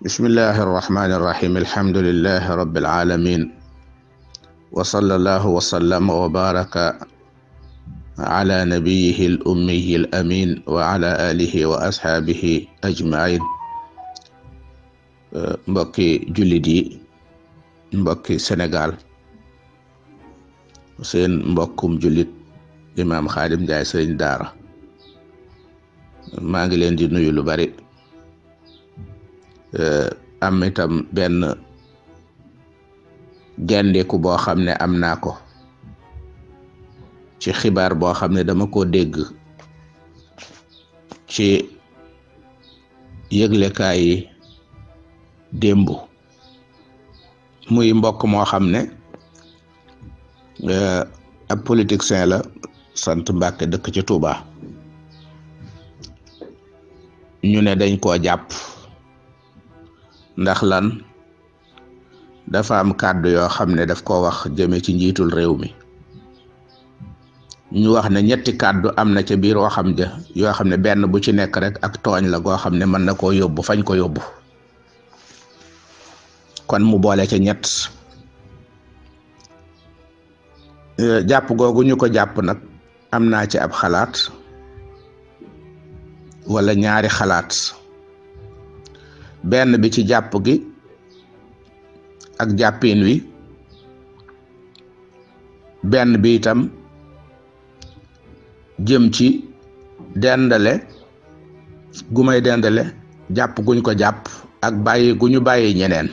bismillahi irrahmani irrahim alhamdulillahi rabbil alamin wa sallallahu wa sallama wa baraka ala nabiyihi al ummiyi al amin wa ala alihi wa ashaabihi ajmain. mbokki jullit yi, mbokki Sénégal, seen mbokkum jullit Imam Khadim Ndiaye Sëriñ Daara maa ngi leen di nuyu lu bari. Am itam benn gendeku boo xam ne am naa ko ci xibaar boo xam ne dama ko dégg ci yëglekaay yi démb, muy mbokk moo xam ne ab politicien la, sant Mbàkke, dëkk ci Touba. ñu ne dañ koo jàpp ndax lan? dafa am kàddu yoo xam ne daf ko wax jëme ci njiitul réew mi. ñu wax ne ñetti kàddu am na ca biir waxam ja yoo xam ne benn bu ci nekk rek ak tooñ la goo xam ne mën na koo yóbbu fañ ko yóbbu. kon mu boole ca ñett. jàpp googu ñu ko jàpp nag am naa ci ab xalaat wala ñaari xalaat. benn bi ci jàpp gi ak jàppin wi, benn bi itam jëm ci dendale gu may dendale jàpp guñ ko jàpp ak bàyyi gu ñu bàyyi ñeneen.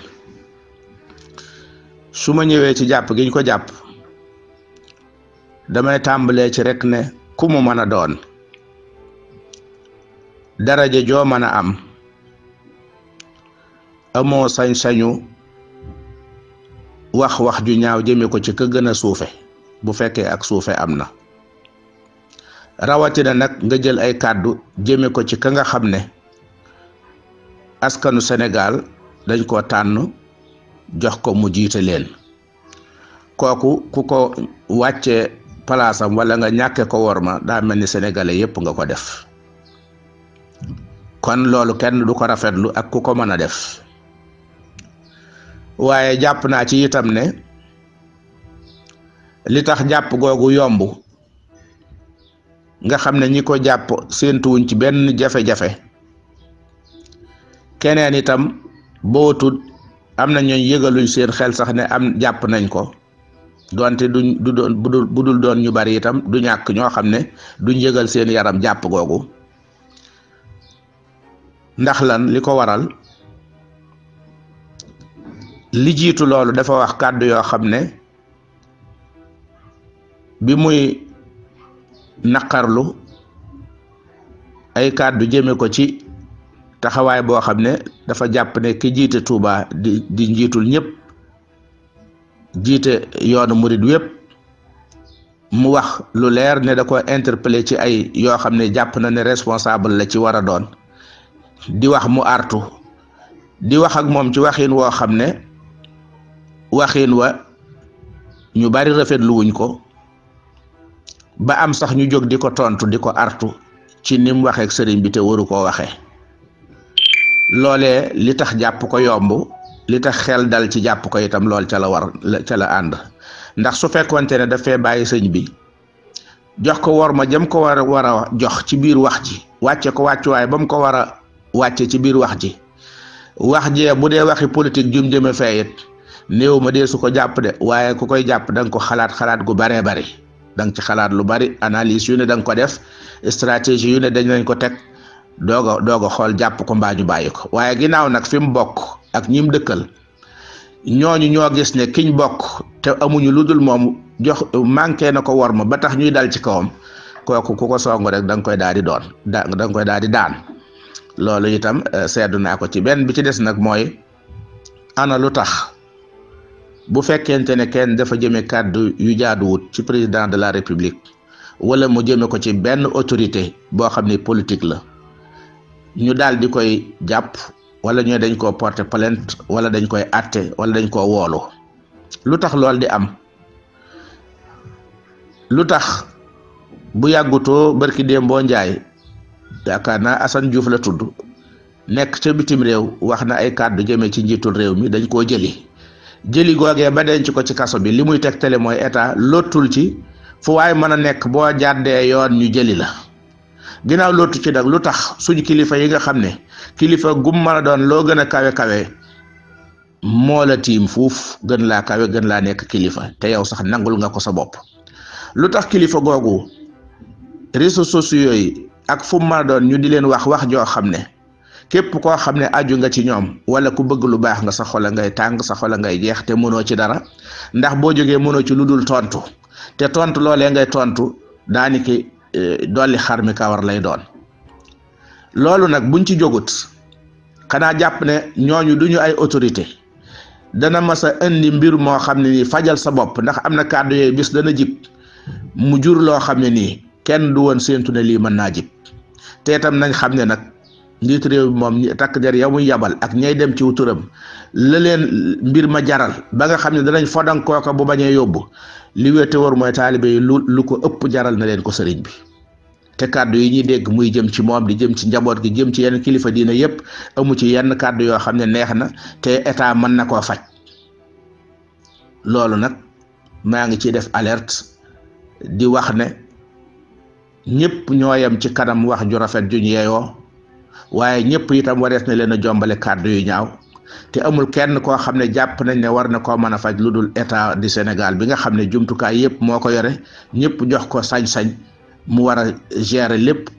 su ma ñëwee ci jàpp giñ ko jàpp, damay tàmbalee ci rek ne ku mu mën a doon, daraja joo mën a am, amoo sañ-sañu wax ju ñaaw jëme ko ci ka gën a suufe, bu fekkee ak suufe am na. rawatina nag nga jël ay kàddu jëme ko ci ka nga xam ne askanu Sénégal dañ koo tànn jox ko mu jiite leen. kooku ku ko wàccee palaasam wala nga ñàkke ko worma, daa mel ni sénégalais yépp nga ko def. kon loolu kenn du ko rafetlu ak ku ko mën a def. waaye jàpp naa ci itam ne li tax jàpp googu yomb, nga xam ne ñi ko jàpp séentuwuñ ci benn jafe-jafe, keneen itam bootut am na ñooñ yëgaluñ seen xel sax ne am jàpp nañ ko, donte duñ du doon budul doon ñu bari itam du ñàkk ñoo xam ne duñ yëgal seen yaram jàpp googu. ndax lan? li ko waral, li jiitu loolu dafa wax kàddu yoo xam ne bi muy naqarlu ay kàddu jëme ko ci taxawaay boo xam ne dafa jàpp ne ki jiite Touba di njiitul ñëpp, jiite yoonu murid wépp, mu wax lu leer ne da ko interpellé ci ay yoo xam ne jàpp na ne responsable la ci war a doon, di wax mu artu, di wax ak moom ci waxin woo xam ne waxin wa ñu bari rafetlu wuñ ko, ba am sax ñu jóg di ko tontu, di ko artu ci ni mu waxee ak sëriñ bi te waru koo waxee. loolee li tax jàpp ko yomb, li tax xel dal ci jàpp ko itam lool ca la ànd. ndax su fekkonte ne dafay bàyyi sëñ bi jox ko wor ma jëm ko war a jox ci biir wax ji, wàcce ko wàccuwaay ba mu ko war a wàcce ci biir wax ji, wax jee bu dee waxi politique jum jëme feyit néew ma dee su ko jàpp de, waaye ku koy jàpp da nga ko xalaat gu baree bari, da nga ci xalaat lu bari, analyse yu ne da nga ko def, stratégie yu ne dañ lañ ko teg, doog a xool jàpp ko mbaa ñu bàyyi ko. waaye ginnaaw nag fi mu bokk ak ñim dëkkal, ñooñu ñoo gis ne kiñ bokk te amuñu lu dul moom jox manqué na ko worma ba tax ñuy dal ci kawam, kooku ku ko song rek da nga koy daal di doon da nga koy daal di daan. loolu itam seddu naa ko ci. benn bi ci des nag mooy, ana lu tax bu fekkente ne kenn dafa jëme kàddu yu jaaduwut ci président de la république, wala mu jëme ko ci benn autorité boo xam ne politique la, ñu daal di koy jàpp, wala ñu dañ koo porter plainte, wala dañ koy atte, wala dañ koo woolu? lu tax lool di am? lu tax bu yàggutoo barki Dembo Njaay, yaakaar naa Assane Diouf la tudd, nekk ca bitim réew wax na ay kàddu jëmee ci njiitul réew mi dañ koo jëli googee ba denc ko ci kaso bi li muy tegtale mooy état lottul ci fu waay mën a nekk boo jàddee yoon ñu jëli la ginnaaw lottu ci nag lu tax suñu kilifa yi nga xam ne kilifa gum mën a doon loo gën a kawe moo la tiim fuuf gën laa kawe gën laa nekk kilifa te yow sax nangul nga ko sa bopp lu tax kilifa googu réseaux sociaux yi ak fu mu mën a doon ñu di leen wax joo xam ne képp koo xam ne aju nga ci ñoom wala ku bëgg lu baax nga sa xol ngay tàng sa xol ngay jeex te mënoo ci dara ndax boo jógee mënoo ci lu dul tontu te tontu loolee ngay tontu daaniki dolli xar mi kawar lay doon loolu nag buñ ci jógut xanaa jàpp ne ñooñu duñu ay autorité dana mas a indi mbir moo xam ne nii fajal sa bopp ndax am na kàddu yooyu bis dana jib mu jur loo xam ne nii kenn du woon séentu ne lii mën naa jib te itam nañ xam ne nag njiit réew bi moom takk der ya muy yabal ak ñay dem ci wuturam la leen mbir ma jaral ba nga xam ne danañ fodan kooka bu bañee yóbbu li wéete war mooy taalibe yi lu ko ëpp jaral na leen ko sëriñ bi te kàddu yi ñuy dégg muy jëm ci moom di jëm ci njaboot gi jëm ci yenn kilifa diina yépp amu ci yenn kàddu yoo xam ne neex na te état mën na koo faj loolu nag maa ngi ciy def alerte di wax ne ñëpp ñoo yem ci kanam wax ju rafet juñ yeeyoo waaye ñëpp itam warees na leen a jombale kàddu yu ñaaw te amul kenn koo xam ne jàpp nañ ne war na koo mën a faj lu dul état du Sénégal bi nga xam ne jumtukaay yëpp moo ko yore ñëpp jox ko sañ-sañ mu war a gérer lépp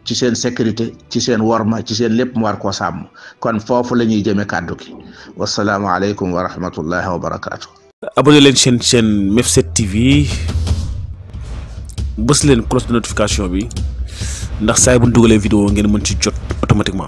ci seen sécurité ci seen worma ci seen lépp mu war koo sàmm kon foofu la ñuy jëme kàddu gi wasalaamaaleykum wa rahmatullahi wa barakaatu. abonné leen chaîne Mef7 TV bës leen cloche de notification bi ndax saa bu ñu dugalee vidéo ngeen mën ci jot automatiquement.